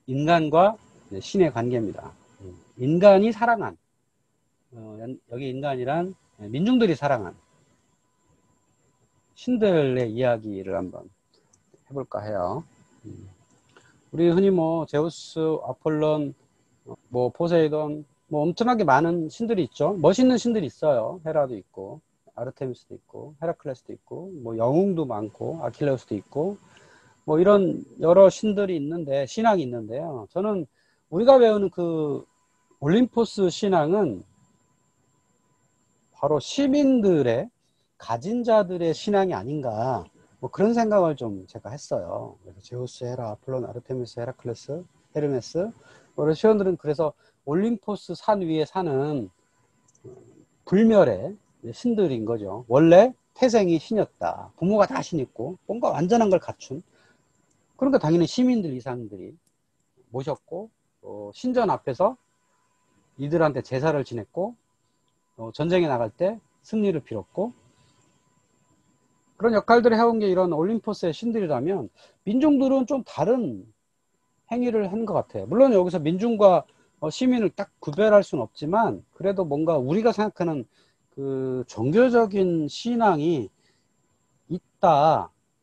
인간과 신의 관계입니다. 인간이 사랑한, 여기 인간이란 민중들이 사랑한 신들의 이야기를 한번 해볼까 해요. 우리 흔히 뭐 제우스, 아폴론, 뭐 포세이돈, 뭐 엄청나게 많은 신들이 있죠. 멋있는 신들이 있어요. 헤라도 있고, 아르테미스도 있고, 헤라클레스도 있고, 뭐 영웅도 많고, 아킬레우스도 있고, 뭐 이런 여러 신들이 있는데, 신앙이 있는데요. 저는 우리가 배우는 그 올림포스 신앙은 바로 시민들의, 가진 자들의 신앙이 아닌가, 뭐 그런 생각을 좀 제가 했어요. 그래서 제우스, 헤라, 아폴론, 아르테미스, 헤라클레스, 헤르메스, 러시아인들은 그래서 올림포스 산 위에 사는 불멸의 신들인 거죠. 원래 태생이 신이었다. 부모가 다 신있고 뭔가 완전한 걸 갖춘. 그러니까 당연히 시민들 이상들이 모셨고, 신전 앞에서 이들한테 제사를 지냈고, 전쟁에 나갈 때 승리를 빌었고, 그런 역할들을 해온 게 이런 올림포스의 신들이라면 민중들은 좀 다른 행위를 한 것 같아요. 물론 여기서 민중과 시민을 딱 구별할 수는 없지만, 그래도 뭔가 우리가 생각하는 그 종교적인 신앙이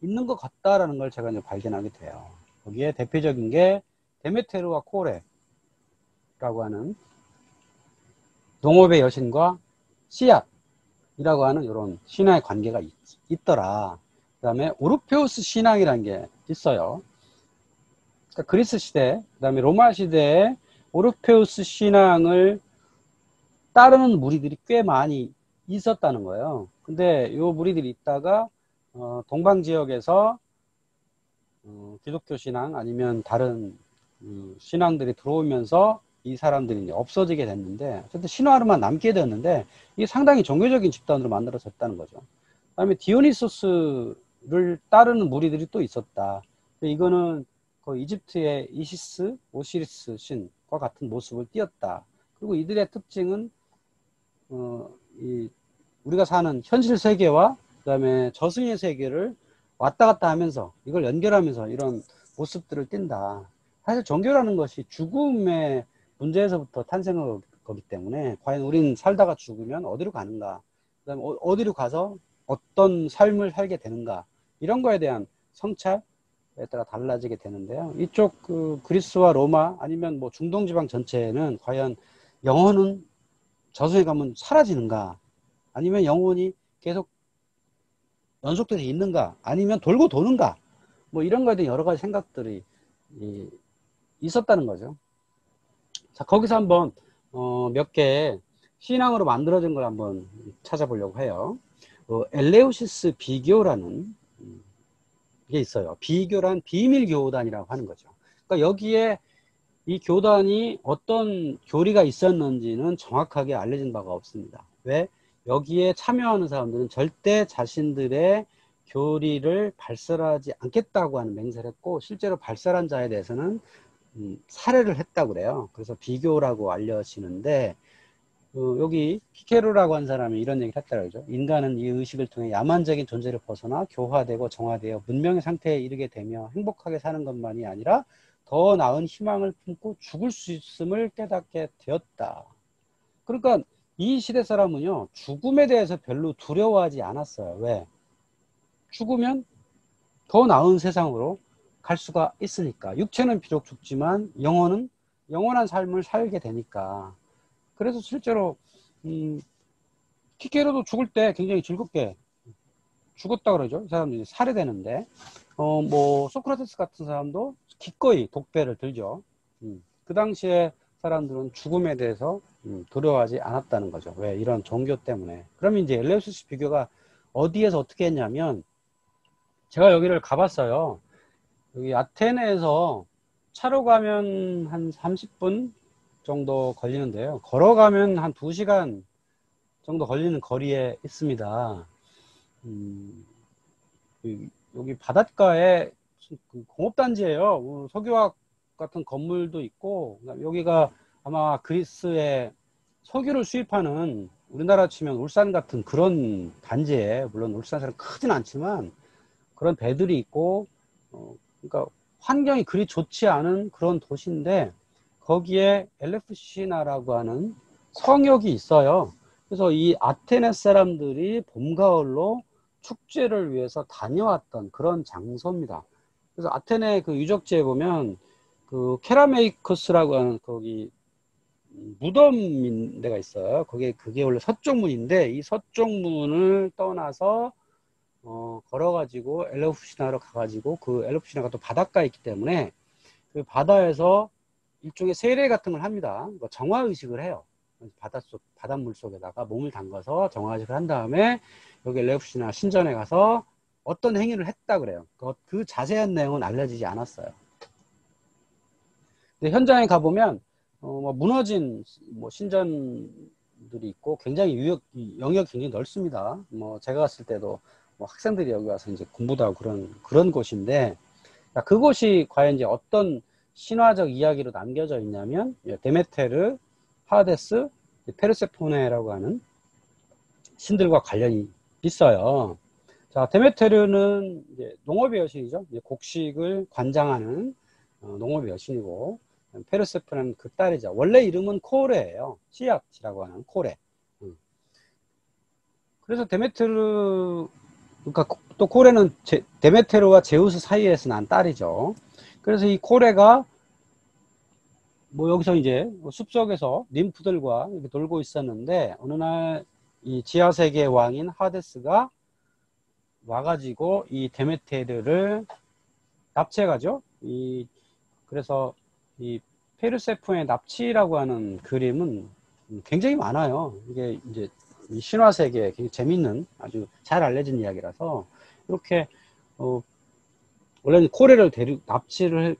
있는 것 같다라는 걸 제가 이제 발견하게 돼요. 거기에 대표적인 게 데메테르와 코레라고 하는 농업의 여신과 씨앗이라고 하는 이런 신화의 관계가 있더라. 그 다음에 오르페우스 신앙이라는 게 있어요. 그러니까 그리스 시대, 그 다음에 로마 시대에 오르페우스 신앙을 따르는 무리들이 꽤 많이 있었다는 거예요. 근데 이 무리들이 있다가 동방 지역에서 기독교 신앙 아니면 다른 신앙들이 들어오면서 이 사람들이 이제 없어지게 됐는데, 어쨌든 신화로만 남게 되었는데, 이게 상당히 종교적인 집단으로 만들어졌다는 거죠. 그 다음에 디오니소스를 따르는 무리들이 또 있었다. 이거는 그 이집트의 이시스, 오시리스 신과 같은 모습을 띄었다. 그리고 이들의 특징은 우리가 사는 현실 세계와 그 다음에 저승의 세계를 왔다 갔다 하면서 이걸 연결하면서 이런 모습들을 띈다. 사실 종교라는 것이 죽음의 문제에서부터 탄생한 거기 때문에, 과연 우리는 살다가 죽으면 어디로 가는가, 그 다음에 어디로 가서 어떤 삶을 살게 되는가, 이런 거에 대한 성찰에 따라 달라지게 되는데요. 이쪽 그리스와 로마 아니면 뭐 중동 지방 전체에는 과연 영혼은 저승에 가면 사라지는가, 아니면 영혼이 계속 연속돼서 있는가, 아니면 돌고 도는가, 뭐 이런 거에 대한 여러 가지 생각들이 있었다는 거죠. 자, 거기서 한번 몇 개 신앙으로 만들어진 걸 한번 찾아보려고 해요. 엘레우시스 비교라는 게 있어요. 비교란 비밀 교단이라고 하는 거죠. 그러니까 여기에 이 교단이 어떤 교리가 있었는지는 정확하게 알려진 바가 없습니다. 왜? 여기에 참여하는 사람들은 절대 자신들의 교리를 발설하지 않겠다고 하는 맹세를 했고, 실제로 발설한 자에 대해서는 살해를 했다고 그래요. 그래서 비교라고 알려지는데, 여기 키케루라고 한 사람이 이런 얘기를 했다고 그러죠. 인간은 이 의식을 통해 야만적인 존재를 벗어나 교화되고 정화되어 문명의 상태에 이르게 되며 행복하게 사는 것만이 아니라 더 나은 희망을 품고 죽을 수 있음을 깨닫게 되었다. 그러니까 이 시대 사람은요, 죽음에 대해서 별로 두려워하지 않았어요. 왜? 죽으면 더 나은 세상으로 갈 수가 있으니까. 육체는 비록 죽지만 영혼은 영원한 삶을 살게 되니까. 그래서 실제로 키케로도 죽을 때 굉장히 즐겁게 죽었다 그러죠. 이 사람들이 살해되는데, 뭐 소크라테스 같은 사람도 기꺼이 독배를 들죠. 그 당시에 사람들은 죽음에 대해서 두려워하지 않았다는 거죠. 왜? 이런 종교 때문에. 그러면 이제 엘레우시스 비교가 어디에서 어떻게 했냐면, 제가 여기를 가봤어요. 여기 아테네에서 차로 가면 한 30분 정도 걸리는데요. 걸어가면 한 2시간 정도 걸리는 거리에 있습니다. 여기 바닷가에 공업단지예요. 석유화학 같은 건물도 있고, 여기가 아마 그리스의 석유를 수입하는, 우리나라 치면 울산 같은 그런 단지에, 물론 울산처럼 크진 않지만 그런 배들이 있고, 그러니까 환경이 그리 좋지 않은 그런 도시인데 거기에 엘레우시나라고 하는 성역이 있어요. 그래서 이 아테네 사람들이 봄, 가을로 축제를 위해서 다녀왔던 그런 장소입니다. 그래서 아테네 그 유적지에 보면 그 케라메이코스라고 하는 거기 무덤인 데가 있어요. 그게 원래 서쪽문인데 이 서쪽문을 떠나서 걸어가지고 엘레우시나로 가가지고 그 엘레우시나가 또 바닷가에 있기 때문에 그 바다에서 일종의 세례 같은 걸 합니다. 뭐 정화의식을 해요. 바닷물 속에다가 몸을 담가서 정화의식을 한 다음에 여기 엘레우시나 신전에 가서 어떤 행위를 했다 그래요. 그 자세한 내용은 알려지지 않았어요. 근데 현장에 가보면 뭐 무너진 뭐 신전들이 있고 굉장히 영역이 굉장히 넓습니다. 뭐 제가 갔을 때도 뭐 학생들이 여기 와서 이제 공부도 하고 그런 곳인데, 그곳이 과연 이제 어떤 신화적 이야기로 남겨져 있냐면 데메테르, 하데스, 페르세포네라고 하는 신들과 관련이 있어요. 자, 데메테르는 이제 농업의 여신이죠. 이제 곡식을 관장하는 농업의 여신이고, 페르세포네는 그 딸이죠. 원래 이름은 코레예요. 씨앗이라고 하는 코레. 그래서 데메테르, 그러니까 또 코레는 데메테르와 제우스 사이에서 난 딸이죠. 그래서 이 코레가 뭐 여기서 이제 숲속에서 ним프들과 이렇게 놀고 있었는데 어느 날 이 지하세계의 왕인 하데스가 와가지고 이 데메테르를 납치해가죠. 그래서 이 페르세폰의 납치라고 하는 그림은 굉장히 많아요. 이게 이제 이 신화 세계에 굉장히 재밌는 아주 잘 알려진 이야기라서 이렇게 원래는 코레를 납치를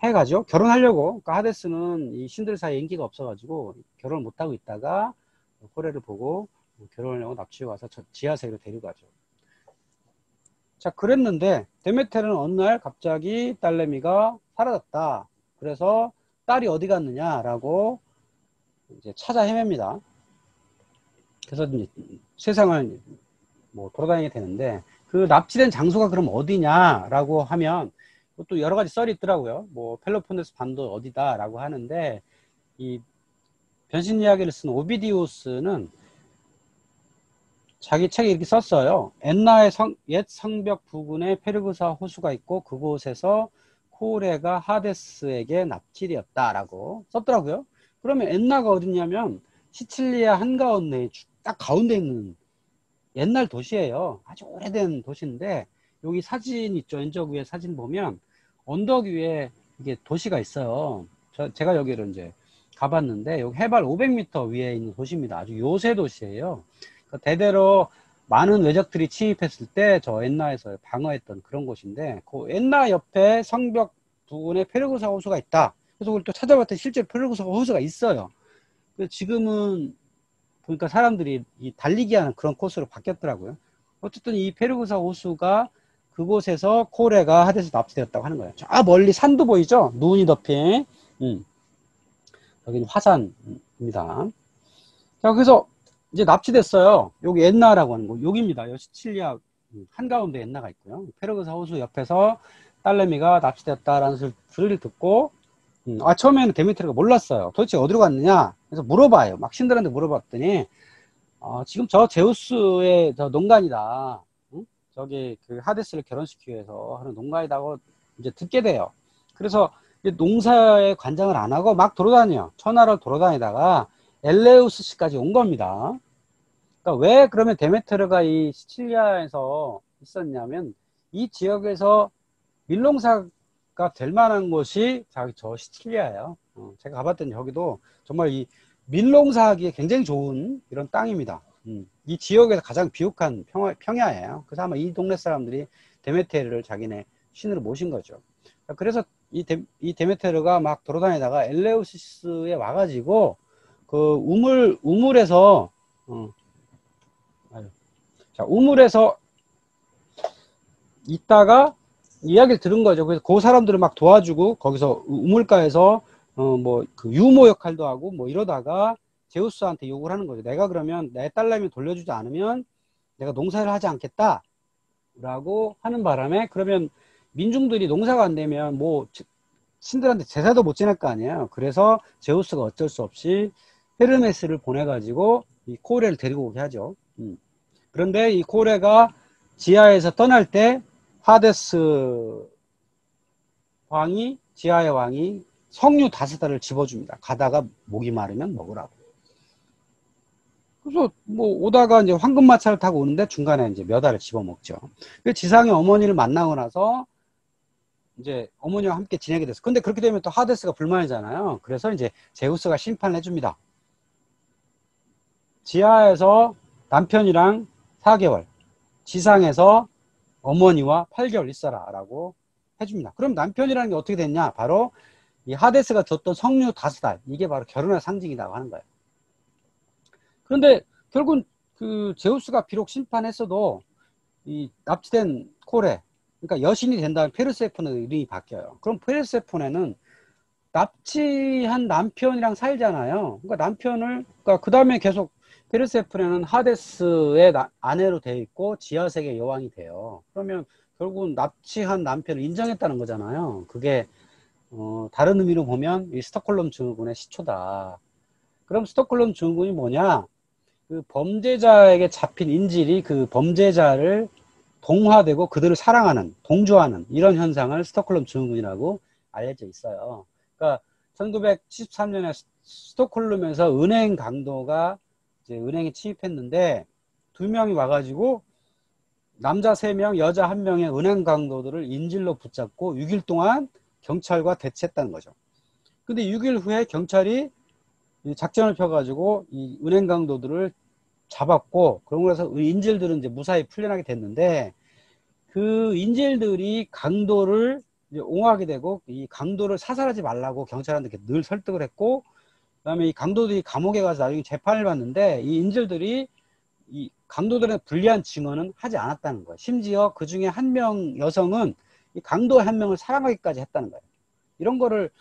해가지고 결혼하려고, 그러니까 하데스는 이 신들 사이에 인기가 없어가지고 결혼을 못하고 있다가 코레를 보고 결혼을 하고 납치해 와서 지하세계로 데려가죠. 자, 그랬는데 데메테르는 어느 날 갑자기 딸내미가 사라졌다. 그래서 딸이 어디 갔느냐라고 이제 찾아 헤맵니다. 그래서 이제 세상을 뭐 돌아다니게 되는데 그 납치된 장소가 그럼 어디냐라고 하면 또 여러 가지 썰이 있더라고요. 뭐 펠로폰네스 반도 어디다라고 하는데 이 변신 이야기를 쓴 오비디우스는 자기 책에 이렇게 썼어요. 엔나의 옛 성벽 부근에 페르그사 호수가 있고 그곳에서 코레가 하데스에게 납치되었다라고 썼더라고요. 그러면 엔나가 어디냐면 시칠리아 한가운데 딱 가운데 있는 옛날 도시예요. 아주 오래된 도시인데 여기 사진 있죠. 왼쪽 위에 사진 보면 언덕 위에 이게 도시가 있어요. 제가 여기를 이제 가봤는데 여기 해발 500m 위에 있는 도시입니다. 아주 요새 도시예요. 대대로 많은 외적들이 침입했을 때 저 엔나에서 방어했던 그런 곳인데 그 엔나 옆에 성벽 부근에 페르구사 호수가 있다. 그래서 우리 또 찾아봤더니 실제 페르구사 호수가 있어요. 지금은 보니까 사람들이 이 달리기 하는 그런 코스로 바뀌었더라고요. 어쨌든 이 페르구사 호수가 그곳에서 코레가 하데스 납치되었다고 하는 거예요. 저 멀리 산도 보이죠? 눈이 덮인 여기는 화산입니다. 자, 그래서 이제 납치됐어요. 여기 엔나라고 하는 곳, 여기입니다. 시칠리아 한가운데 엔나가 있고요. 페르구사 호수 옆에서 딸내미가 납치됐다라는 소리를 듣고 처음에는 데미트르가 몰랐어요. 도대체 어디로 갔느냐? 그래서 물어봐요. 막 신들한테 물어봤더니 지금 저 제우스의 저 농간이다. 저기 그 하데스를 결혼시키기 위해서 하는 농간이라고 이제 듣게 돼요. 그래서 농사에 관장을 안 하고 막 돌아다녀요. 천하를 돌아다니다가 엘레우스시까지 온 겁니다. 그러니까 왜 그러면 데메테르가 이 시칠리아에서 있었냐면 이 지역에서 밀농사가 될 만한 곳이 저 시칠리아예요. 제가 가봤더니 여기도 정말 이 밀농사하기에 굉장히 좋은 이런 땅입니다. 이 지역에서 가장 비옥한 평야예요. 그래서 아마 이 동네 사람들이 데메테르를 자기네 신으로 모신 거죠. 그래서 이 데메테르가 막 돌아다니다가 엘레우시스에 와가지고 그 우물에서 우물에서 있다가 이야기를 들은 거죠. 그래서 그 사람들을 막 도와주고 거기서 우물가에서 뭐 그 유모 역할도 하고 뭐 이러다가 제우스한테 욕을 하는 거죠. 내가 그러면 내 딸내미 돌려주지 않으면 내가 농사를 하지 않겠다 라고 하는 바람에 그러면 민중들이 농사가 안 되면 뭐 신들한테 제사도 못 지낼 거 아니에요. 그래서 제우스가 어쩔 수 없이 헤르메스를 보내가지고 이 코레를 데리고 오게 하죠. 그런데 이 코레가 지하에서 떠날 때 하데스 왕이, 지하의 왕이 석류 5알을 집어줍니다. 가다가 목이 마르면 먹으라고. 그래서 뭐 오다가 이제 황금마차를 타고 오는데 중간에 이제 몇 알을 집어먹죠. 지상의 어머니를 만나고 나서 이제 어머니와 함께 지내게 됐어. 근데 그렇게 되면 또 하데스가 불만이잖아요. 그래서 이제 제우스가 심판을 해줍니다. 지하에서 남편이랑 4개월, 지상에서 어머니와 8개월 있어라 라고 해줍니다. 그럼 남편이라는 게 어떻게 됐냐? 바로 이 하데스가 줬던 석류 5알, 이게 바로 결혼의 상징이라고 하는 거예요. 그런데 결국은 그 제우스가 비록 심판했어도 이 납치된 코레, 그러니까 여신이 된다면 페르세포네 이름이 바뀌어요. 그럼 페르세포네는 납치한 남편이랑 살잖아요. 그러니까 남편을, 그러니까 그 다음에 계속 페르세포네는 하데스의 아내로 되어 있고 지하세계 여왕이 돼요. 그러면 결국은 납치한 남편을 인정했다는 거잖아요. 그게 다른 의미로 보면 이 스톡홀름 증후군의 시초다. 그럼 스톡홀름 증후군이 뭐냐? 그 범죄자에게 잡힌 인질이 그 범죄자를 동화되고 그들을 사랑하는, 동조하는 이런 현상을 스톡홀름 증후군이라고 알려져 있어요. 그러니까 1973년에 스톡홀름에서 은행 강도가 이제 은행에 침입했는데 2명이 와가지고 남자 3명, 여자 1명의 은행 강도들을 인질로 붙잡고 6일 동안 경찰과 대치했다는 거죠. 근데 6일 후에 경찰이 작전을 펴가지고 이 은행 강도들을 잡았고, 그러고 나서 인질들은 이제 무사히 풀려나게 됐는데, 그 인질들이 강도를 이제 옹호하게 되고, 이 강도를 사살하지 말라고 경찰한테 늘 설득을 했고, 그 다음에 이 강도들이 감옥에 가서 나중에 재판을 받는데, 이 인질들이 이 강도들의 불리한 증언은 하지 않았다는 거예요. 심지어 그 중에 1명 여성은 이 강도 1명을 사랑하기까지 했다는 거예요. 이런 거를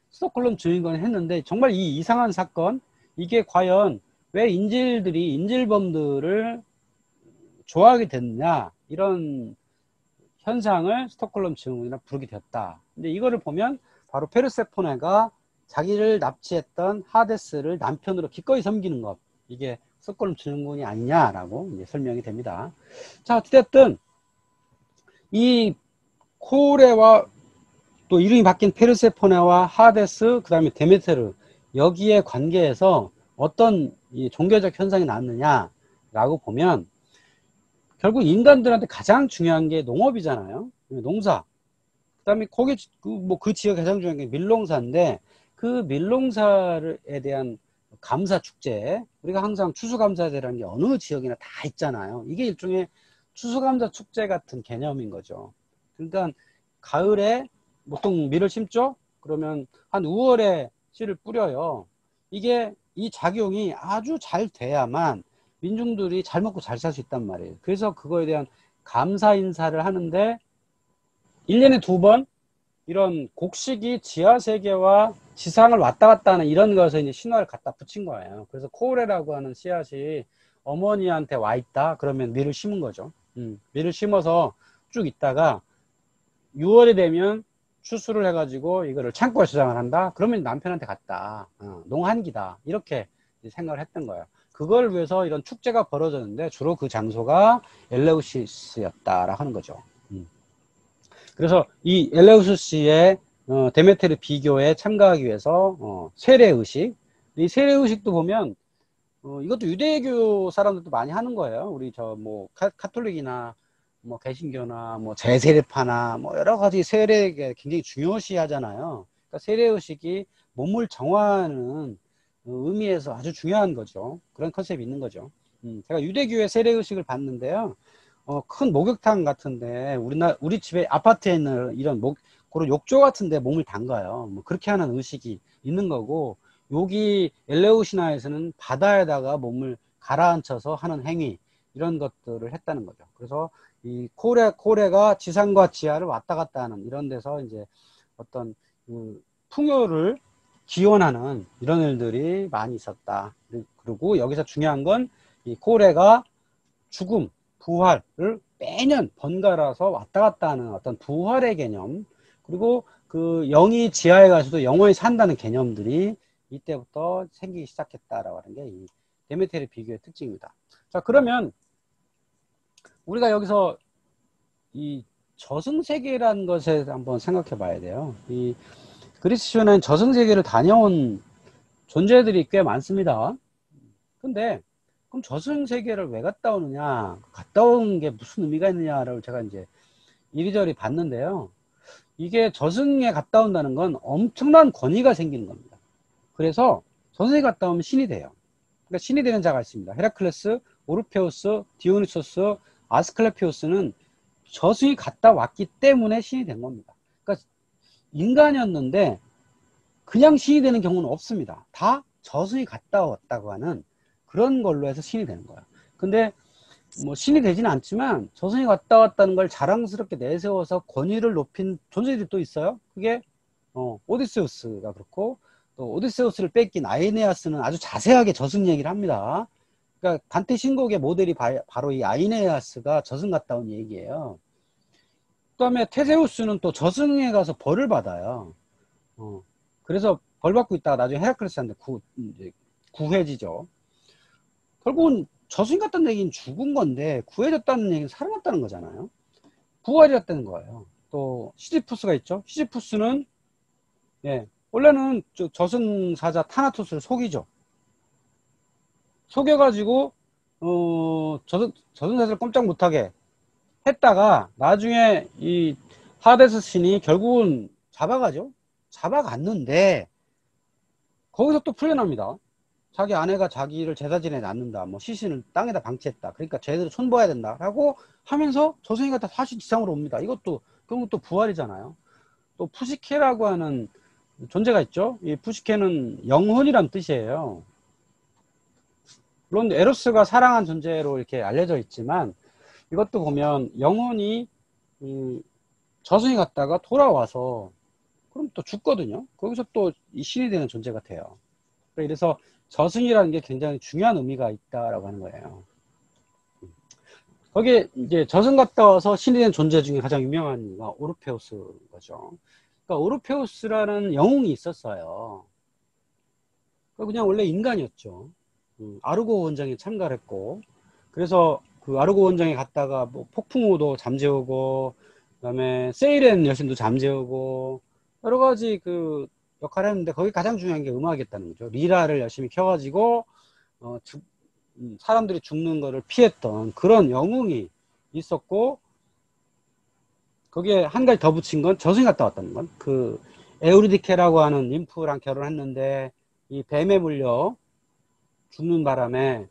스톡홀름 증후군이 했는데, 정말 이 이상한 사건, 이게 과연 왜 인질들이 인질범들을 좋아하게 됐냐, 이런 현상을 스톡홀름 증후군이라 부르게 됐다. 근데 이거를 보면 바로 페르세포네가 자기를 납치했던 하데스를 남편으로 기꺼이 섬기는 것, 이게 스톡홀름 증후군이 아니냐라고 이제 설명이 됩니다. 자, 어쨌든 이 코레와 또 이름이 바뀐 페르세포네와 하데스, 그 다음에 데메테르, 여기에 관계에서 어떤 이 종교적 현상이 나왔느냐라고 보면 결국 인간들한테 가장 중요한 게 농업이잖아요. 농사. 그 다음에 거기 그 지역에 가장 중요한 게 밀농사인데, 그 밀농사에 대한 감사 축제, 우리가 항상 추수감사제라는 게 어느 지역이나 다 있잖아요. 이게 일종의 추수감사 축제 같은 개념인 거죠. 그러니까 가을에 보통 밀을 심죠. 그러면 한 5월에 씨를 뿌려요. 이게 이 작용이 아주 잘 돼야만 민중들이 잘 먹고 잘 살 수 있단 말이에요. 그래서 그거에 대한 감사 인사를 하는데 1년에 2번 이런 곡식이 지하세계와 지상을 왔다 갔다 하는 이런 것에 이제 신화를 갖다 붙인 거예요. 그래서 코레라고 하는 씨앗이 어머니한테 와 있다. 그러면 밀을 심은 거죠. 밀을 심어서 쭉 있다가 6월이 되면 추수를 해가지고 이거를 창고에 저장을 한다. 그러면 남편한테 갔다. 농한기다. 이렇게 생각을 했던 거예요. 그걸 위해서 이런 축제가 벌어졌는데 주로 그 장소가 엘레우시스였다라 하는 거죠. 그래서 이 엘레우시스의 데메테르 비교에 참가하기 위해서 세례의식, 이 세례의식도 보면 이것도 유대교 사람들도 많이 하는 거예요. 우리 저 뭐 카톨릭이나 뭐 개신교나 뭐 제세례파나 뭐 여러 가지 세례에 굉장히 중요시 하잖아요. 그러니까 세례의식이 몸을 정화하는 의미에서 아주 중요한 거죠. 그런 컨셉이 있는 거죠. 제가 유대교의 세례의식을 봤는데요. 큰 목욕탕 같은데 우리 집에 아파트에 있는 이런 그런 욕조 같은데 몸을 담가요. 뭐 그렇게 하는 의식이 있는 거고, 여기 엘레우시나에서는 바다에다가 몸을 가라앉혀서 하는 행위, 이런 것들을 했다는 거죠. 그래서 이 코레가 지상과 지하를 왔다 갔다 하는 이런 데서 이제 어떤 그 풍요를 기원하는 이런 일들이 많이 있었다. 그리고 여기서 중요한 건 이 코레가 죽음, 부활을 매년 번갈아서 왔다 갔다 하는 어떤 부활의 개념, 그리고 그 영이 지하에 가서도 영원히 산다는 개념들이 이때부터 생기기 시작했다라고 하는 게 이 데메테르 비교의 특징입니다. 자, 그러면 우리가 여기서 이 저승세계라는 것에 한번 생각해 봐야 돼요. 이 그리스도는 저승세계를 다녀온 존재들이 꽤 많습니다. 근데 그럼 저승세계를 왜 갔다 오느냐, 갔다 오는 게 무슨 의미가 있느냐를 제가 이제 이리저리 봤는데요. 이게 저승에 갔다 온다는 건 엄청난 권위가 생기는 겁니다. 그래서 저승에 갔다 오면 신이 돼요. 그러니까 신이 되는 자가 있습니다. 헤라클레스, 오르페우스, 디오니소스, 아스클레피오스는 저승이 갔다 왔기 때문에 신이 된 겁니다. 그러니까 인간이었는데 그냥 신이 되는 경우는 없습니다. 다 저승이 갔다 왔다고 하는 그런 걸로 해서 신이 되는 거예요. 근데 뭐 신이 되지는 않지만 저승이 갔다 왔다는 걸 자랑스럽게 내세워서 권위를 높인 존재들이 또 있어요. 그게 오디세우스가 그렇고, 또 오디세우스를 뺏긴 아이네아스는 아주 자세하게 저승 얘기를 합니다. 그러니까 단테 신곡의 모델이 바로 이 아이네아스가 저승 갔다 온 얘기예요. 그 다음에 테세우스는 또 저승에 가서 벌을 받아요. 그래서 벌 받고 있다가 나중에 헤라클레스한테 구해지죠. 결국은 저승 갔다는 얘기는 죽은 건데 구해졌다는 얘기는 살아났다는 거잖아요. 부활이었다는 거예요. 또 시지푸스가 있죠. 시지푸스는 원래는 저승사자 타나토스를 속이죠. 속여가지고 저승사자를 꼼짝 못하게 했다가 나중에 이 하데스 신이 결국은 잡아가죠. 잡아갔는데 거기서 또 풀려납니다. 자기 아내가 자기를 제사진에 낳는다, 뭐 시신을 땅에다 방치했다, 그러니까 제대로 손봐야 된다 라고 하면서 저승이 갔다 다시 지상으로 옵니다. 이것도 결국 또 부활이잖아요. 또 푸시케라고 하는 존재가 있죠. 이 푸시케는 영혼이란 뜻이에요. 물론 에로스가 사랑한 존재로 이렇게 알려져 있지만 이것도 보면 영혼이 저승이 갔다가 돌아와서 그럼 또 죽거든요. 거기서 또 이 신이 되는 존재가 돼요. 그래서 저승이라는 게 굉장히 중요한 의미가 있다라고 하는 거예요. 거기에 이제 저승 갔다 와서 신이 된 존재 중에 가장 유명한 이가 오르페우스인 거죠. 그러니까 오르페우스라는 영웅이 있었어요. 그냥 원래 인간이었죠. 아르고 원정에 참가를 했고, 그래서 그 아르고 원정에 갔다가 뭐 폭풍우도 잠재우고, 그다음에 세이렌 여신도 잠재우고 여러 가지 그 역할을 했는데 거기 가장 중요한 게 음악이었다는 거죠. 리라를 열심히 켜가지고 사람들이 죽는 거를 피했던 그런 영웅이 있었고, 거기에 한 가지 더 붙인 건 저승이 갔다 왔다는 건, 그 에우리디케라고 하는 ним프랑 결혼했는데 이 뱀에 물려 죽는 바람에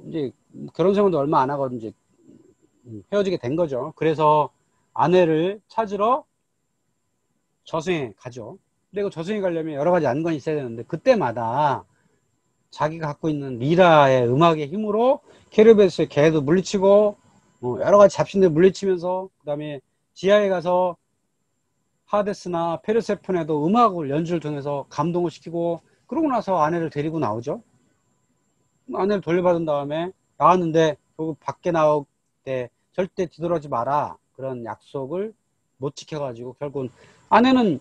이제 결혼 생활도 얼마 안 하고 이제 헤어지게 된 거죠. 그래서 아내를 찾으러 저승에 가죠. 근데 그 저승에 가려면 여러 가지 안건이 있어야 되는데 그때마다 자기가 갖고 있는 리라의 음악의 힘으로 케르베스의 개도 물리치고 여러 가지 잡신들 물리치면서, 그 다음에 지하에 가서 하데스나 페르세폰에도 음악을 연주를 통해서 감동을 시키고, 그러고 나서 아내를 데리고 나오죠. 아내를 돌려받은 다음에 나왔는데 결국 밖에 나올 때 절대 뒤돌아오지 마라, 그런 약속을 못 지켜가지고 결국은 아내는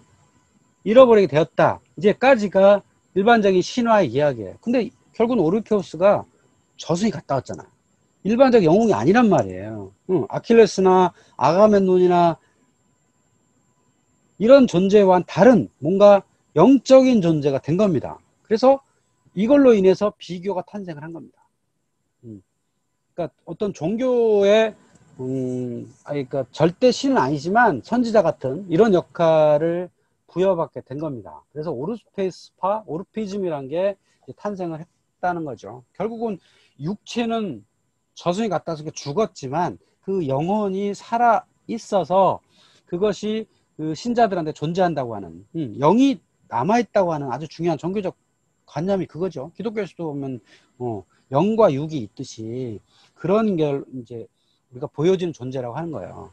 잃어버리게 되었다, 이제까지가 일반적인 신화의 이야기예요. 근데 결국은 오르페우스가 저승이 갔다 왔잖아요. 일반적 영웅이 아니란 말이에요. 아킬레스나 아가멤논이나 이런 존재와는 다른 뭔가 영적인 존재가 된 겁니다. 그래서 이걸로 인해서 비교가 탄생을 한 겁니다. 그러니까 어떤 종교의 그러니까 절대 신은 아니지만 선지자 같은 이런 역할을 부여받게 된 겁니다. 그래서 오르페스파, 오르피즘이란 게 탄생을 했다는 거죠. 결국은 육체는 저승이 갔다 와서 죽었지만 그 영혼이 살아 있어서 그것이 그 신자들한테 존재한다고 하는, 영이 남아있다고 하는 아주 중요한 종교적 관념이 그거죠. 기독교에서도 보면 영과 육이 있듯이 그런 걸 이제 우리가 보여지는 존재라고 하는 거예요.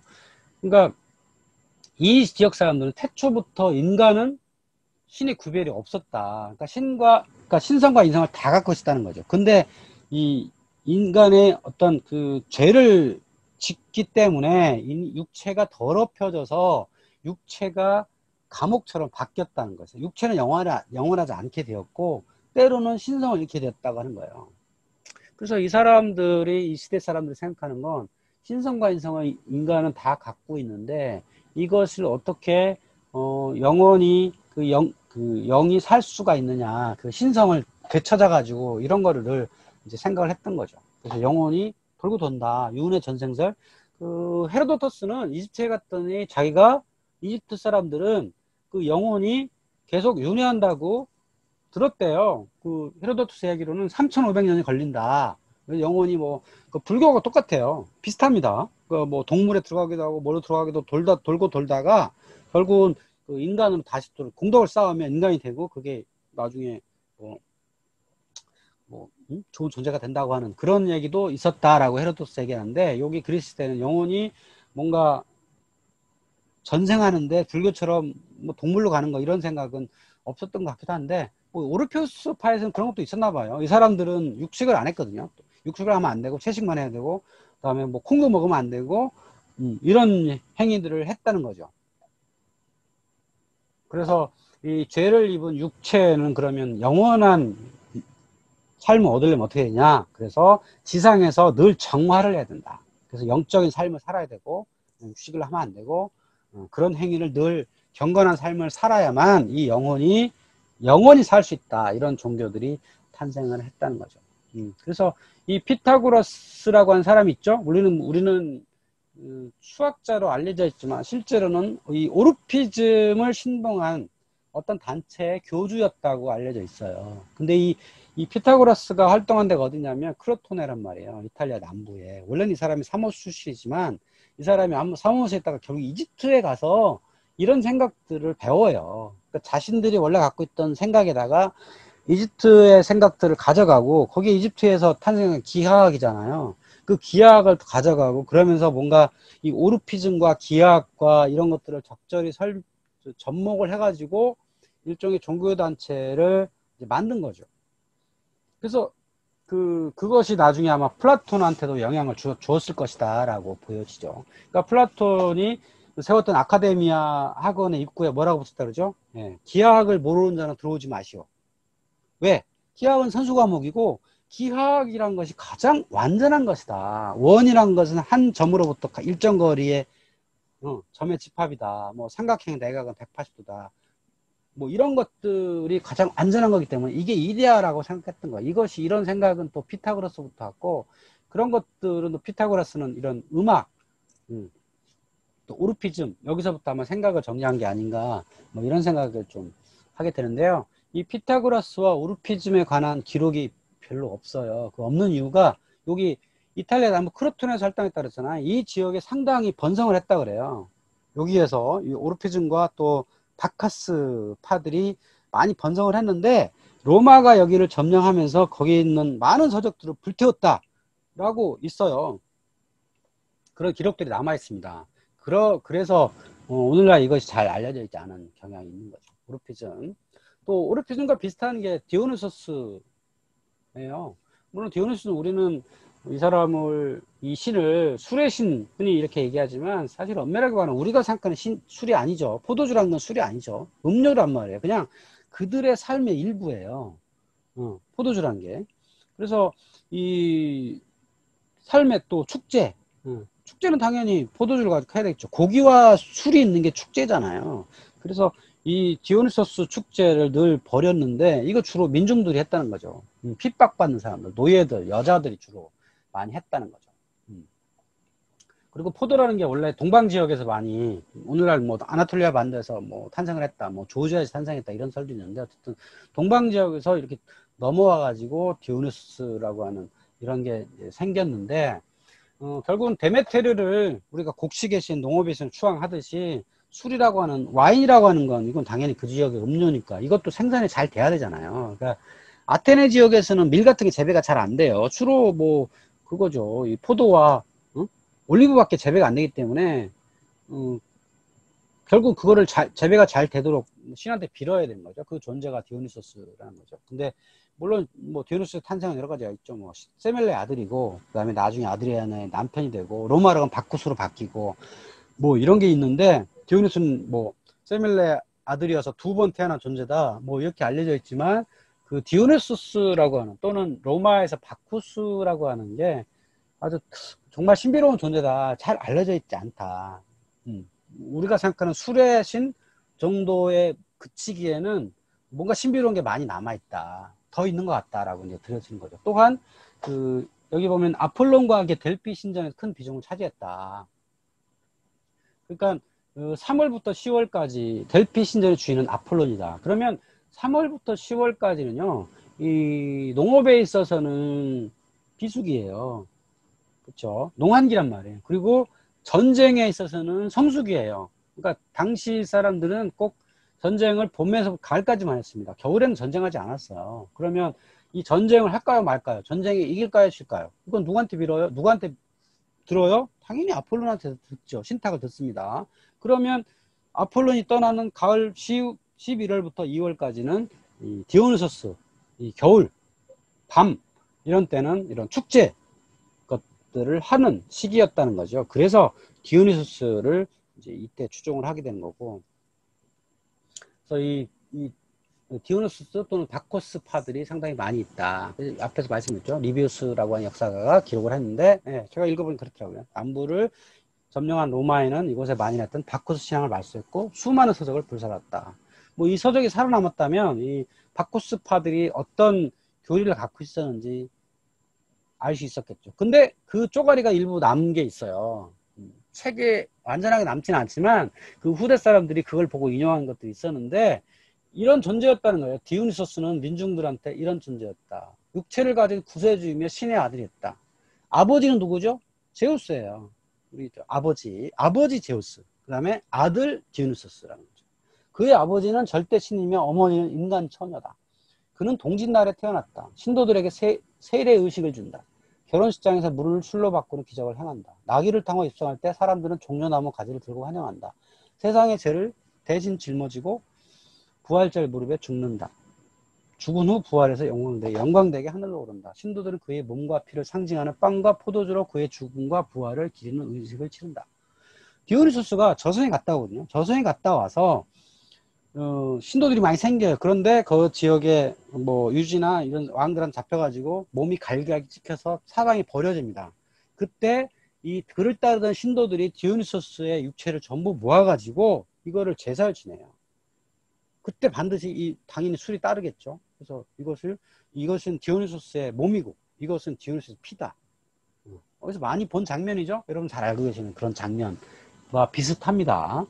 그러니까 이 지역 사람들은 태초부터 인간은 신의 구별이 없었다. 그러니까 신성과 인성을 다 갖고 있었다는 거죠. 근데 이 인간의 어떤 그 죄를 짓기 때문에 육체가 더럽혀져서 육체가 감옥처럼 바뀌었다는 거죠. 육체는 영원하지 않게 되었고 때로는 신성을 잃게 되었다고 하는 거예요. 그래서 이 사람들이, 이 시대 사람들이 생각하는 건 신성과 인성을 인간은 다 갖고 있는데 이것을 어떻게 영원히 그 영이 살 수가 있느냐, 그 신성을 되찾아 가지고 이런 거를 늘 이제 생각을 했던 거죠. 그래서 영혼이 돌고 돈다, 유운의 전생설. 그 헤로도토스는 이집트에 갔더니 자기가 이집트 사람들은 그 영혼이 계속 윤회한다고 들었대요. 그 헤로도투스 이야기로는 3,500년이 걸린다. 영혼이 뭐, 그 불교하고 똑같아요. 비슷합니다. 그 뭐 동물에 들어가기도 하고 뭐로 들어가기도 돌고 돌다가 결국은 그 인간으로 다시 또 공덕을 쌓으면 인간이 되고 그게 나중에 좋은 존재가 된다고 하는 그런 얘기도 있었다라고 헤로도투스 얘기하는데, 여기 그리스 때는 영혼이 뭔가 전생하는데 불교처럼 뭐 동물로 가는 거 이런 생각은 없었던 것 같기도 한데, 뭐 오르페우스 파에서는 그런 것도 있었나 봐요. 이 사람들은 육식을 안 했거든요. 육식을 하면 안 되고 채식만 해야 되고 그다음에 뭐 콩도 먹으면 안 되고 이런 행위들을 했다는 거죠. 그래서 이 죄를 입은 육체는 그러면 영원한 삶을 얻으려면 어떻게 되냐, 그래서 지상에서 늘 정화를 해야 된다. 그래서 영적인 삶을 살아야 되고 육식을 하면 안 되고 그런 행위를 늘 경건한 삶을 살아야만 이 영원히 살 수 있다. 이런 종교들이 탄생을 했다는 거죠. 그래서 이 피타고라스라고 하는 사람이 있죠. 우리는 수학자로 알려져 있지만 실제로는 이 오르피즘을 신봉한 어떤 단체의 교주였다고 알려져 있어요. 근데 이 피타고라스가 활동한 데가 어디냐면 크로토네란 말이에요. 이탈리아 남부에. 원래는 이 사람이 사모스 출신이지만 이 사람이 사모스에 있다가 결국 이집트에 가서 이런 생각들을 배워요. 그러니까 자신들이 원래 갖고 있던 생각에다가 이집트의 생각들을 가져가고, 거기에 이집트에서 탄생한 기하학이잖아요. 그 기하학을 가져가고 그러면서 뭔가 이 오르피즘과 기하학과 이런 것들을 적절히 접목을 해가지고 일종의 종교단체를 만든 거죠. 그래서 그것이 나중에 아마 플라톤한테도 영향을 주었을 것이다 라고 보여지죠. 그러니까 플라톤이 세웠던 아카데미아 학원의 입구에 뭐라고 붙였다 그러죠? 예, 기하학을 모르는 자는 들어오지 마시오. 왜? 기하학은 선수 과목이고 기하학이란 것이 가장 완전한 것이다. 원이란 것은 한 점으로부터 일정 거리의 점의 집합이다. 뭐 삼각형의 내각은 180도다. 뭐 이런 것들이 가장 안전한 거기 때문에 이게 이데아라고 생각했던 거야. 이런 생각은 또 피타고라스부터 왔고, 그런 것들은 또 피타고라스는 이런 음악, 또 오르피즘, 여기서부터 아마 생각을 정리한 게 아닌가, 뭐 이런 생각을 좀 하게 되는데요. 이 피타고라스와 오르피즘에 관한 기록이 별로 없어요. 그 없는 이유가 여기 이탈리아 남부 크로톤에서 활동했다 그랬잖아요. 이 지역에 상당히 번성을 했다 그래요. 여기에서 이 오르피즘과 또 바카스 파들이 많이 번성을 했는데 로마가 여기를 점령하면서 거기에 있는 많은 서적들을 불태웠다 라고 있어요. 그런 기록들이 남아 있습니다. 그래서 오늘날 이것이 잘 알려져 있지 않은 경향이 있는 거죠. 오르피즘. 또 오르피즘과 비슷한 게 디오누소스예요. 물론 디오누소스는 우리는 이 신을 술의 신, 흔히 이렇게 얘기하지만 사실 엄밀하게 말하면 우리가 생각하는 술이 아니죠. 포도주라는 건 술이 아니죠. 음료란 말이에요. 그냥 그들의 삶의 일부예요. 포도주라는 게. 그래서 이 삶의 또 축제, 축제는 당연히 포도주를 가지고 해야 되겠죠. 고기와 술이 있는 게 축제잖아요. 그래서 이 디오니소스 축제를 늘 벌였는데 이거 주로 민중들이 했다는 거죠. 핍박받는 사람들, 노예들, 여자들이 주로 많이 했다는 거죠. 그리고 포도라는 게 원래 동방 지역에서 많이, 오늘날 뭐 아나톨리아 반도에서 뭐 탄생을 했다, 뭐 조지아에서 탄생했다 이런 설도 있는데, 어쨌든 동방 지역에서 이렇게 넘어와 가지고 디오니소스라고 하는 이런 게 생겼는데, 결국은 데메테르를 우리가 곡식의 신, 농업의 신 추앙하듯이 술이라고 하는, 와인이라고 하는 건 이건 당연히 그 지역의 음료니까 이것도 생산이 잘 돼야 되잖아요. 그러니까 아테네 지역에서는 밀 같은 게 재배가 잘 안 돼요. 주로 뭐 그거죠. 이 포도와 올리브밖에 재배가 안 되기 때문에 결국 그거를 재배가 잘 되도록 신한테 빌어야 되는 거죠. 그 존재가 디오니소스라는 거죠. 근데 물론 뭐 디오니소스 탄생은 여러 가지가 있죠. 뭐 세멜레의 아들이고, 그다음에 나중에 아드리아나의 남편이 되고, 로마르는 바쿠스로 바뀌고, 뭐 이런 게 있는데, 디오니소는 뭐 세멜레의 아들이어서 두 번 태어난 존재다, 뭐 이렇게 알려져 있지만, 그 디오니소스라고 하는, 또는 로마에서 바쿠스라고 하는 게 아주 정말 신비로운 존재다, 잘 알려져 있지 않다. 우리가 생각하는 술의 신 정도에 그치기에는 뭔가 신비로운 게 많이 남아있다, 더 있는 것 같다라고 이제 들려지는 거죠. 또한 여기 보면 아폴론과 함께 델피 신전에서 큰 비중을 차지했다. 그러니까 3월부터 10월까지 델피 신전의 주인은 아폴론이다. 그러면 3월부터 10월까지는요, 이 농업에 있어서는 비수기예요. 그렇죠? 농한기란 말이에요. 그리고 전쟁에 있어서는 성수기예요. 그러니까 당시 사람들은 꼭 전쟁을 봄에서 가을까지만 했습니다. 겨울에는 전쟁하지 않았어요. 그러면 이 전쟁을 할까요 말까요? 전쟁에 이길까요 질까요? 이건 누구한테 빌어요? 누구한테 들어요? 당연히 아폴론한테 듣죠. 신탁을 듣습니다. 그러면 아폴론이 떠나는 가을 11월부터 2월까지는 이 디오니소스, 이 겨울, 밤, 이런 때는 이런 축제 것들을 하는 시기였다는 거죠. 그래서 디오니소스를 이제 이때 추종을 하게 되는 거고, 그래서 이 디오니소스 또는 바코스파들이 상당히 많이 있다. 앞에서 말씀드렸죠. 리비우스라고 하는 역사가가 기록을 했는데, 예, 제가 읽어보니 그렇더라고요. 남부를 점령한 로마에는 이곳에 만연했던 바코스 신앙을 말소했고 수많은 서적을 불살랐다. 뭐 이 서적이 살아남았다면 이 바코스파들이 어떤 교리를 갖고 있었는지 알 수 있었겠죠. 근데 그 쪼가리가 일부 남은 게 있어요. 책에 완전하게 남지는 않지만 그 후대 사람들이 그걸 보고 인용한 것들이 있었는데, 이런 존재였다는 거예요. 디오니소스는 민중들한테 이런 존재였다. 육체를 가진 구세주이며 신의 아들이었다. 아버지는 누구죠? 제우스예요. 우리 아버지 제우스. 그 다음에 아들 디오니소스라는 거죠. 그의 아버지는 절대 신이며 어머니는 인간 처녀다. 그는 동짓날에 태어났다. 신도들에게 세례 의식을 준다. 결혼식장에서 물을 술로 바꾸는 기적을 행한다. 나귀를 타고 입성할 때 사람들은 종려나무 가지를 들고 환영한다. 세상의 죄를 대신 짊어지고 부활절 무릎에 죽는다. 죽은 후 부활해서 영광되게 하늘로 오른다. 신도들은 그의 몸과 피를 상징하는 빵과 포도주로 그의 죽음과 부활을 기리는 의식을 치른다. 디오니소스가 저승에 갔다 오거든요. 저승에 갔다 와서 신도들이 많이 생겨요. 그런데 그 지역에 뭐 유지나 이런 왕들한테 잡혀가지고 몸이 갈기갈기 찍혀서 사방에 버려집니다. 그때 이 그를 따르던 신도들이 디오니소스의 육체를 전부 모아가지고 이거를 제사를 지내요. 그때 반드시 당연히 술이 따르겠죠. 그래서 이것은 디오니소스의 몸이고 이것은 디오니소스의 피다. 어디서 많이 본 장면이죠. 여러분 잘 알고 계시는 그런 장면과 비슷합니다.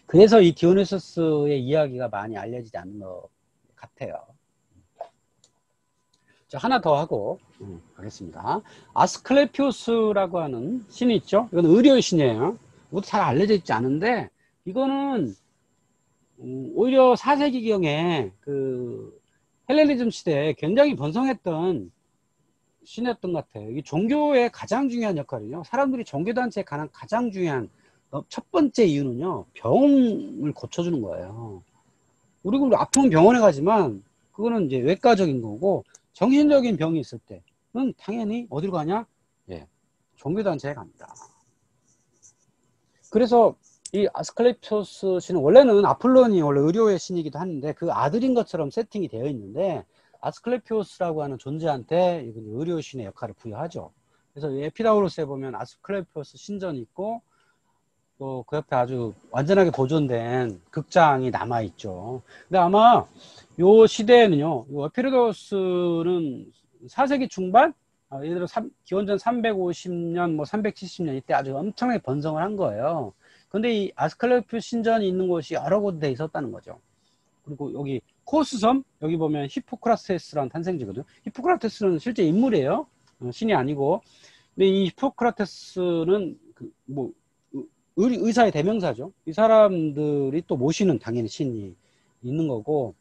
그래서 이 디오니소스의 이야기가 많이 알려지지 않는 것 같아요. 자, 하나 더 하고 가겠습니다. 아스클레피오스라고 하는 신이 있죠. 이건 의료의 신이에요. 이것도 잘 알려져 있지 않은데, 이거는 오히려 4세기경에 그 헬레니즘 시대에 굉장히 번성했던 신이었던 것 같아요. 이 종교의 가장 중요한 역할은요, 사람들이 종교단체에 가는 가장 중요한 첫 번째 이유는요, 병을 고쳐주는 거예요. 우리가 아프면 병원에 가지만 그거는 이제 외과적인 거고, 정신적인 병이 있을 때는 당연히 어디로 가냐? 예, 종교단체에 갑니다. 그래서 이 아스클레피오스 신은 원래는 아폴론이 원래 의료의 신이기도 하는데 그 아들인 것처럼 세팅이 되어 있는데, 아스클레피오스라고 하는 존재한테 의료의 신의 역할을 부여하죠. 그래서 에피다우로스에 보면 아스클레피오스 신전이 있고, 또 그 옆에 아주 완전하게 보존된 극장이 남아 있죠. 근데 아마 요 시대에는요, 요 에피다우로스는 4세기 중반, 예를 들어 기원전 350년, 뭐 370년 이때 아주 엄청나게 번성을 한 거예요. 근데 이 아스클레피오스 신전이 있는 곳이 여러 곳에 있었다는 거죠. 그리고 여기 코스섬, 여기 보면 히포크라테스라는 탄생지거든요. 히포크라테스는 실제 인물이에요. 신이 아니고. 근데 이 히포크라테스는 뭐 의사의 대명사죠. 이 사람들이 또 모시는 당연히 신이 있는 거고,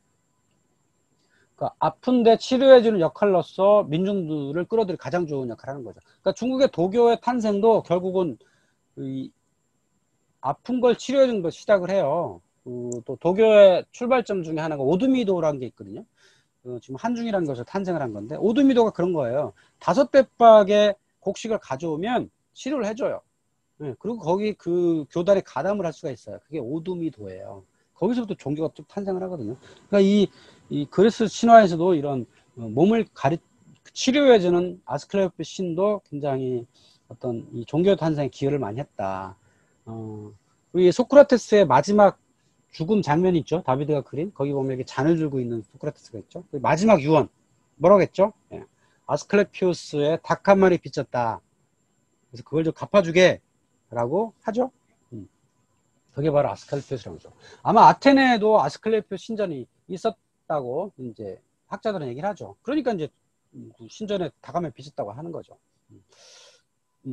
그러니까 아픈데 치료해주는 역할로서 민중들을 끌어들일 가장 좋은 역할을 하는 거죠. 그러니까 중국의 도교의 탄생도 결국은 이 아픈 걸 치료해주는 걸 시작을 해요. 또 도교의 출발점 중에 하나가 오드미도라는 게 있거든요. 지금 한중이라는 것을 탄생을 한 건데, 오두미도가 그런 거예요. 5대박의 곡식을 가져오면 치료를 해줘요. 네, 그리고 거기 그 교단에 가담을 할 수가 있어요. 그게 오두미도예요. 거기서부터 종교가 쭉 탄생을 하거든요. 그러니까 이 그리스 신화에서도 이런 몸을 치료해주는 아스클레피오스 신도 굉장히 어떤 이 종교 탄생에 기여를 많이 했다. 그리고 소크라테스의 마지막 죽음 장면이 있죠. 다비드가 그린 거기 보면 이렇게 잔을 들고 있는 소크라테스가 있죠. 그 마지막 유언 뭐라고 했죠? 예. 아스클레피오스의 닭 한 마리 빚졌다. 그래서 그걸 좀 갚아주게 라고 하죠. 그게 바로 아스클레피오스라는 거죠. 아마 아테네에도 아스클레피오스 신전이 있었다고 이제 학자들은 얘기를 하죠. 그러니까 이제 신전에 닭하면 빚었다고 하는 거죠.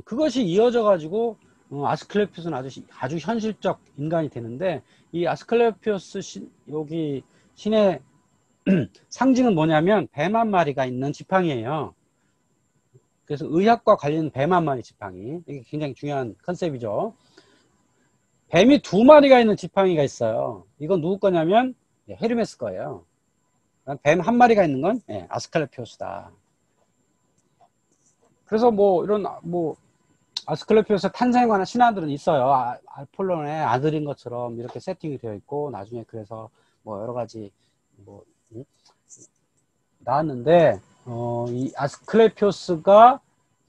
그것이 이어져 가지고 아스클레피오스는 아주 현실적 인간이 되는데, 이 아스클레피오스 여기 신의 상징은 뭐냐면 뱀 한 마리가 있는 지팡이에요. 그래서 의학과 관련 뱀 한 마리 지팡이, 이게 굉장히 중요한 컨셉이죠. 뱀이 2마리가 있는 지팡이가 있어요. 이건 누구 거냐면 헤르메스 거예요. 뱀 한 마리가 있는 건 아스클레피오스다. 그래서 뭐 이런 아스클레피오스 탄생에 관한 신화들은 있어요. 아폴론의 아들인 것처럼 이렇게 세팅이 되어 있고, 나중에 그래서 뭐 여러 가지 나왔는데, 이 아스클레피오스가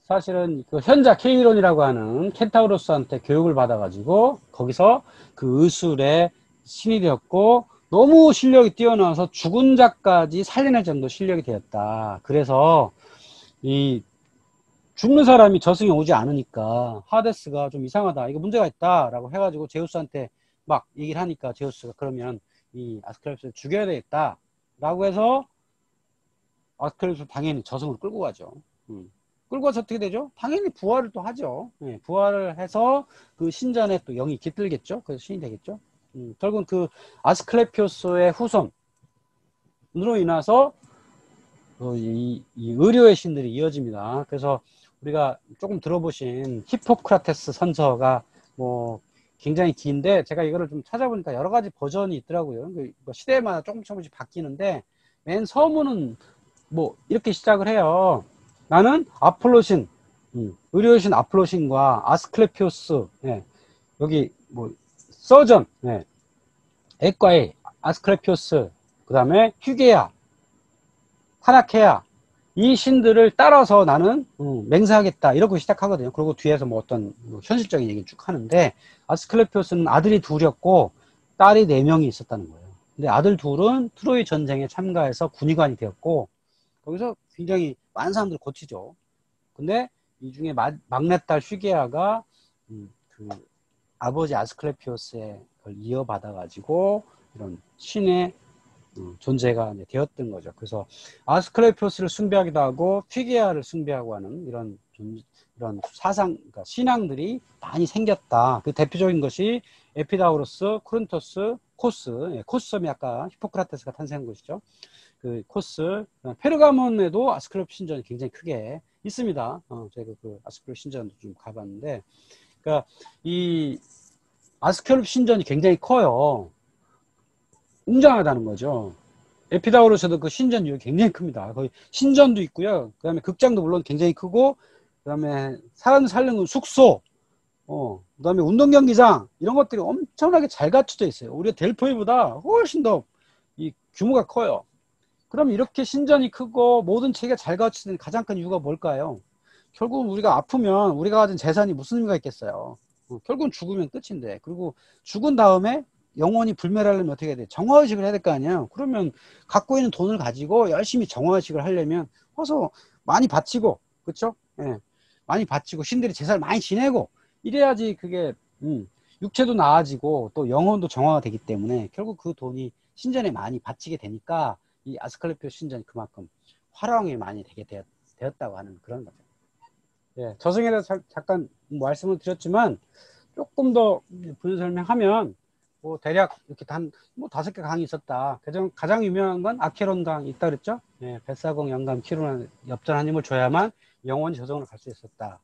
사실은 그 현자 케이론이라고 하는 켄타우로스한테 교육을 받아가지고 거기서 그 의술의 신이 되었고, 너무 실력이 뛰어나서 죽은 자까지 살려낼 정도 실력이 되었다. 그래서 이 죽는 사람이 저승에 오지 않으니까 하데스가 좀 이상하다, 이거 문제가 있다 라고 해가지고 제우스한테 막 얘기를 하니까, 제우스가 그러면 이 아스클레피오스를 죽여야 되겠다 라고 해서 아스클레피오스 당연히 저승으로 끌고 가죠. 끌고 가서 어떻게 되죠? 당연히 부활을 또 하죠. 부활을 해서 그 신전에 또 영이 깃들겠죠. 그래서 신이 되겠죠. 결국은 그 아스클레피오스의 후손으로 인해서 이 의료의 신들이 이어집니다. 그래서 우리가 조금 들어보신 히포크라테스 선서가 뭐 굉장히 긴데, 제가 이거를 좀 찾아보니까 여러 가지 버전이 있더라고요. 시대마다 조금씩 바뀌는데, 맨 서문은 뭐 이렇게 시작을 해요. 나는 아폴로신, 의료의 신 아폴로신과 아스클레피오스, 여기 뭐 서전, 액과의 아스클레피오스, 그 다음에 휴게야, 타나케야, 이 신들을 따라서 나는 맹세하겠다, 이러고 시작하거든요. 그리고 뒤에서 뭐 어떤 현실적인 얘기를 쭉 하는데, 아스클레피오스는 아들이 둘이었고 딸이 4명이 있었다는 거예요. 근데 아들 둘은 트로이 전쟁에 참가해서 군의관이 되었고, 거기서 굉장히 많은 사람들 고치죠. 근데 이 중에 막내딸 휴게아가 그 아버지 아스클레피오스의 걸 이어받아 가지고 이런 신의 존재가 되었던 거죠. 그래서 아스클레피오스를 숭배하기도 하고 휴게아를 숭배하고 하는 이런 사상, 그러니까 신앙들이 많이 생겼다. 그 대표적인 것이 에피다우로스, 코린토스, 코스, 코스섬이 아까 히포크라테스가 탄생한 것이죠. 그 코스, 페르가몬에도 아스클레피오스 신전이 굉장히 크게 있습니다. 제가 그 아스클레피오스 신전도 좀 가봤는데, 그러니까 이 아스클레피오스 신전이 굉장히 커요. 웅장하다는 거죠. 에피다우로스도 그 신전이 굉장히 큽니다. 거의 신전도 있고요. 그 다음에 극장도 물론 굉장히 크고, 그 다음에 사람 살는 숙소, 그 다음에 운동경기장, 이런 것들이 엄청나게 잘 갖춰져 있어요. 우리가 델포이보다 훨씬 더 이 규모가 커요. 그럼 이렇게 신전이 크고 모든 체계가 잘 갖춰진 가장 큰 이유가 뭘까요? 결국은 우리가 아프면 우리가 가진 재산이 무슨 의미가 있겠어요? 결국은 죽으면 끝인데, 그리고 죽은 다음에 영원히 불멸하려면 어떻게 해야 돼? 정화의식을 해야 될 거 아니에요? 그러면 갖고 있는 돈을 가지고 열심히 정화의식을 하려면 와서 많이 바치고, 그쵸? 예. 많이 바치고 신들이 제사를 많이 지내고 이래야지 그게 육체도 나아지고 또 영혼도 정화가 되기 때문에 결국 그 돈이 신전에 많이 바치게 되니까 이 아스클레피오스 신전이 그만큼 활용이 많이 되게 되었다고 하는 그런 거죠. 예, 저승에 대해서 잠깐 말씀을 드렸지만, 조금 더 부연 설명하면 뭐 대략 이렇게 뭐 5개 강이 있었다. 가장 유명한 건 아케론 강이 있다 그랬죠. 예, 벳사공 영감 키루나 엽전 한 힘을 줘야만 영원히 저승으로 갈 수 있었다.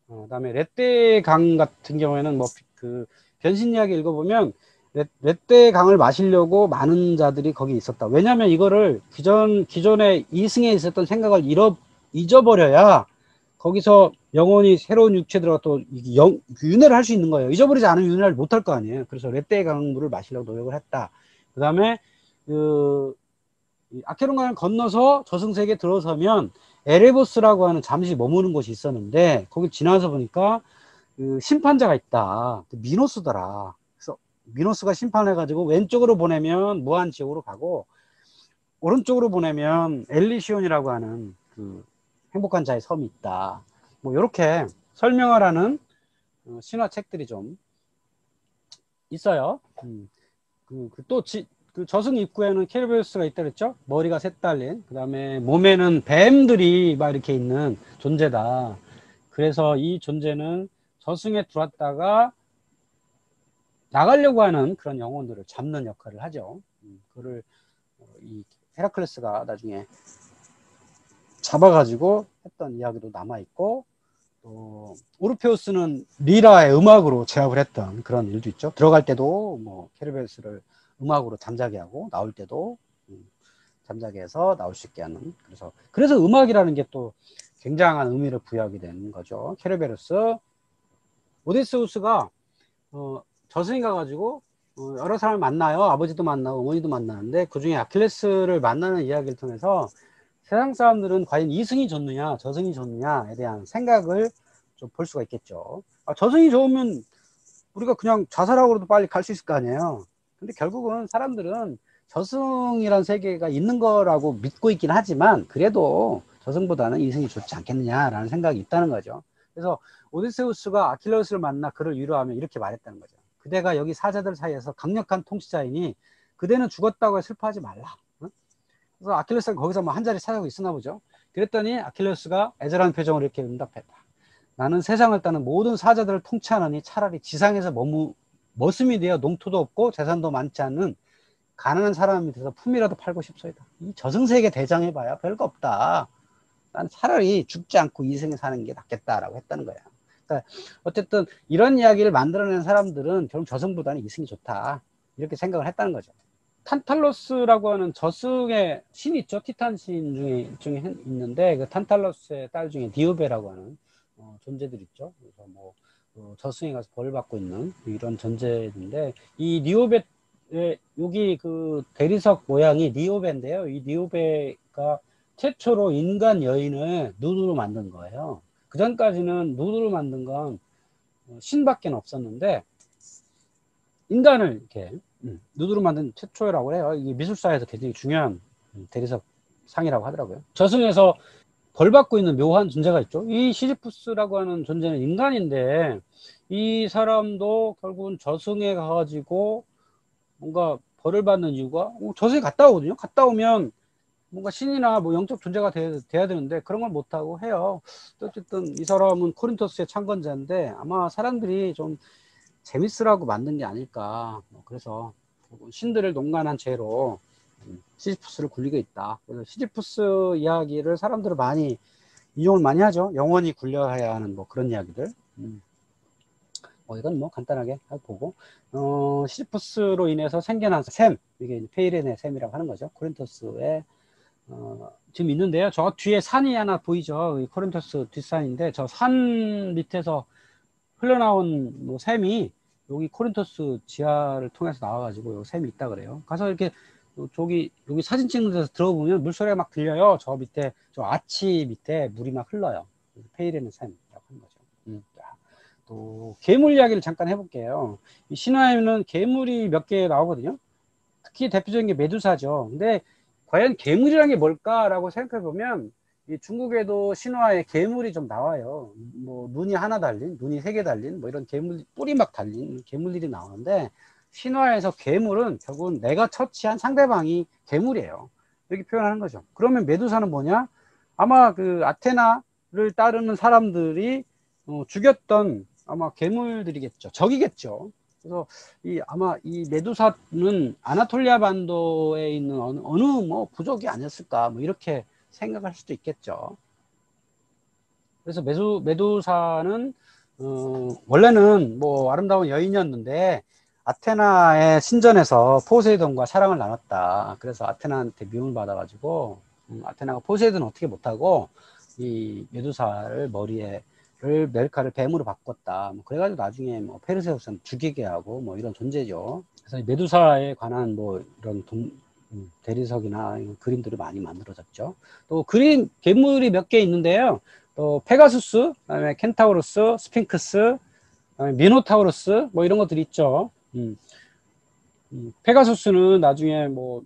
그다음에 레떼 강 같은 경우에는 뭐 그 변신 이야기 읽어보면 렛대 강을 마시려고 많은 자들이 거기 있었다. 왜냐하면 이거를 기존에 이승에 있었던 생각을 잊어버려야 거기서 영혼이 새로운 육체 들어가 또 윤회를 할 수 있는 거예요. 잊어버리지 않으면 윤회를 못 할 거 아니에요. 그래서 렛대 강물을 마시려고 노력을 했다. 그 다음에 그 아케론강을 건너서 저승세계에 들어서면 에레보스라고 하는 잠시 머무는 곳이 있었는데 거기 지나서 보니까 그 심판자가 있다. 그 미노스더라. 그래서 미노스가 심판해가지고 왼쪽으로 보내면 무한 지옥으로 가고 오른쪽으로 보내면 엘리시온이라고 하는 그 행복한 자의 섬이 있다. 뭐 이렇게 설명을 하는 신화 책들이 좀 있어요. 그 저승 입구에는 케르베우스가 있다 그랬죠. 머리가 셋 달린, 그 다음에 몸에는 뱀들이 막 이렇게 있는 존재다. 그래서 이 존재는 저승에 들어왔다가 나가려고 하는 그런 영혼들을 잡는 역할을 하죠. 그를 이 헤라클레스가 나중에 잡아가지고 했던 이야기도 남아있고, 또 오르페우스는 리라의 음악으로 제압을 했던 그런 일도 있죠. 들어갈 때도 뭐 케르베우스를 음악으로 잠자게 하고 나올 때도 잠자게 해서 나올 수 있게 하는. 그래서 음악이라는 게 또 굉장한 의미를 부여하게 되는 거죠. 케르베루스, 오데세우스가 저승에 가가지고 여러 사람을 만나요. 아버지도 만나고 어머니도 만나는데 그 중에 아킬레스를 만나는 이야기를 통해서 세상 사람들은 과연 이승이 좋느냐 저승이 좋느냐에 대한 생각을 좀 볼 수가 있겠죠. 저승이 좋으면 우리가 그냥 자살하고도 빨리 갈 수 있을 거 아니에요. 근데 결국은 사람들은 저승이란 세계가 있는 거라고 믿고 있긴 하지만 그래도 저승보다는 이승이 좋지 않겠느냐라는 생각이 있다는 거죠. 그래서 오데세우스가 아킬레우스를 만나 그를 위로하며 이렇게 말했다는 거죠. 그대가 여기 사자들 사이에서 강력한 통치자이니 그대는 죽었다고 슬퍼하지 말라. 그래서 아킬레스가 거기서 뭐 한 자리 찾아고 있었나 보죠. 그랬더니 아킬레우스가 애절한 표정으로 이렇게 응답했다. 나는 세상을 따는 모든 사자들을 통치하느니 차라리 지상에서 머슴이 되어 농토도 없고 재산도 많지 않은 가난한 사람 밑에서 품이라도 팔고 싶소이다. 이 저승세계 대장해봐야 별거 없다. 난 차라리 죽지 않고 이승에 사는 게 낫겠다라고 했다는 거야. 그러니까 어쨌든 이런 이야기를 만들어낸 사람들은 결국 저승보다는 이승이 좋다. 이렇게 생각을 했다는 거죠. 탄탈로스라고 하는 저승의 신이 있죠. 티탄 신 중에 있는데 그 탄탈로스의 딸 중에 디오베라고 하는 존재들 있죠. 그래서 뭐 저승에 가서 벌을 받고 있는 이런 존재인데 이 니오베 여기 그 대리석 모양이 니오베인데요. 이 니오베가 최초로 인간 여인을 누드로 만든 거예요. 그 전까지는 누드로 만든 건 신밖에 없었는데 인간을 이렇게 누드로 만든 최초라고 해요. 이게 미술사에서 굉장히 중요한 대리석 상이라고 하더라고요. 저승에서 벌 받고 있는 묘한 존재가 있죠. 이 시지푸스라고 하는 존재는 인간인데 이 사람도 결국은 저승에 가가지고 뭔가 벌을 받는 이유가 저승에 갔다 오거든요. 갔다 오면 뭔가 신이나 뭐 영적 존재가 돼야 되는데 그런 걸 못하고 해요. 어쨌든 이 사람은 코린토스의 창건자인데 아마 사람들이 좀 재밌으라고 만든 게 아닐까. 그래서 신들을 농간한 죄로 시지푸스를 굴리고 있다. 그래서 시지푸스 이야기를 사람들은 많이 인용을 많이 하죠. 영원히 굴려야 하는 뭐 그런 이야기들. 이건 뭐 간단하게 보고 시지푸스로 인해서 생겨난 샘, 이게 페이렌의 샘이라고 하는 거죠. 코린토스에 지금 있는데요. 저 뒤에 산이 하나 보이죠. 코린토스 뒷산인데 저 산 밑에서 흘러나온 뭐 샘이 여기 코린토스 지하를 통해서 나와가지고 여기 샘이 있다 그래요. 가서 이렇게 여기 사진 찍는 데서 들어보면 물소리가 막 들려요. 저 밑에 저 아치 밑에 물이 막 흘러요. 페이렌의 샘이라고 하는 거죠. 또 괴물 이야기를 잠깐 해볼게요. 이 신화에는 괴물이 몇 개 나오거든요. 특히 대표적인 게 메두사죠. 근데 과연 괴물이란 게 뭘까라고 생각해 보면 이 중국에도 신화에 괴물이 좀 나와요. 뭐 눈이 하나 달린, 눈이 세 개 달린, 뭐 이런 괴물, 뿔이 막 달린 괴물들이 나오는데 신화에서 괴물은 결국은 내가 처치한 상대방이 괴물이에요. 이렇게 표현하는 거죠. 그러면 메두사는 뭐냐? 아마 그 아테나를 따르는 사람들이 죽였던 아마 괴물들이겠죠. 적이겠죠. 그래서 아마 이 메두사는 아나톨리아 반도에 있는 어느 뭐 부족이 아니었을까 뭐 이렇게 생각할 수도 있겠죠. 그래서 메두사는 원래는 뭐 아름다운 여인이었는데 아테나의 신전에서 포세이돈과 사랑을 나눴다. 그래서 아테나한테 미움을 받아가지고 아테나가 포세이돈은 어떻게 못하고 이 메두사를 머리에를 멜카를 뱀으로 바꿨다. 뭐 그래가지고 나중에 뭐 페르세우스는 죽이게 하고 뭐 이런 존재죠. 그래서 이 메두사에 관한 뭐 이런 대리석이나 이런 그림들이 많이 만들어졌죠. 또 그림 괴물이 몇 개 있는데요. 또 페가수스, 그다음에 켄타우로스, 스핑크스, 그다음에 미노타우로스 뭐 이런 것들이 있죠. 페가수스는 나중에 뭐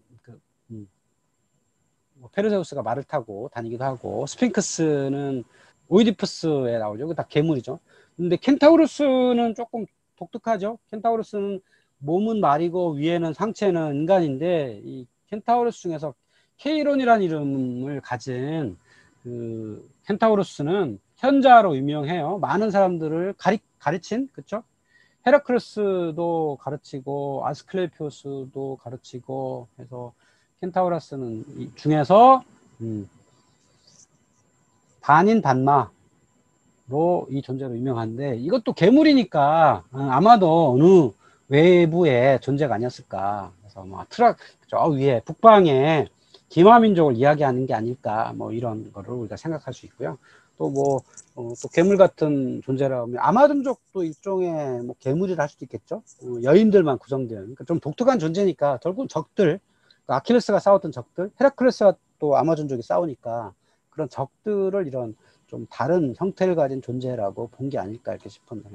페르세우스가 말을 타고 다니기도 하고, 스핑크스는 오이디푸스에 나오죠. 다 괴물이죠. 근데 켄타우로스는 조금 독특하죠. 켄타우로스는 몸은 말이고 위에는 상체는 인간인데, 이 켄타우로스 중에서 케이론이라는 이름을 가진 그 켄타우로스는 현자로 유명해요. 많은 사람들을 가르친, 그쵸? 헤라클레스도 가르치고 아스클레피오스도 가르치고 해서 켄타우로스는 이 중에서 반인 반마로 이 존재로 유명한데, 이것도 괴물이니까 아마도 어느 외부의 존재가 아니었을까. 그래서 뭐 저 위에 북방의 기마민족을 이야기하는 게 아닐까, 뭐 이런 거를 우리가 생각할 수 있고요. 또 뭐 또 괴물 같은 존재라고 하면 아마존족도 일종의 뭐 괴물이라 할 수도 있겠죠. 여인들만 구성된, 그러니까 좀 독특한 존재니까 결국은 적들, 그러니까 아킬레스가 싸웠던 적들, 헤라클레스와 또 아마존족이 싸우니까 그런 적들을 이런 좀 다른 형태를 가진 존재라고 본 게 아닐까 이렇게 싶은데.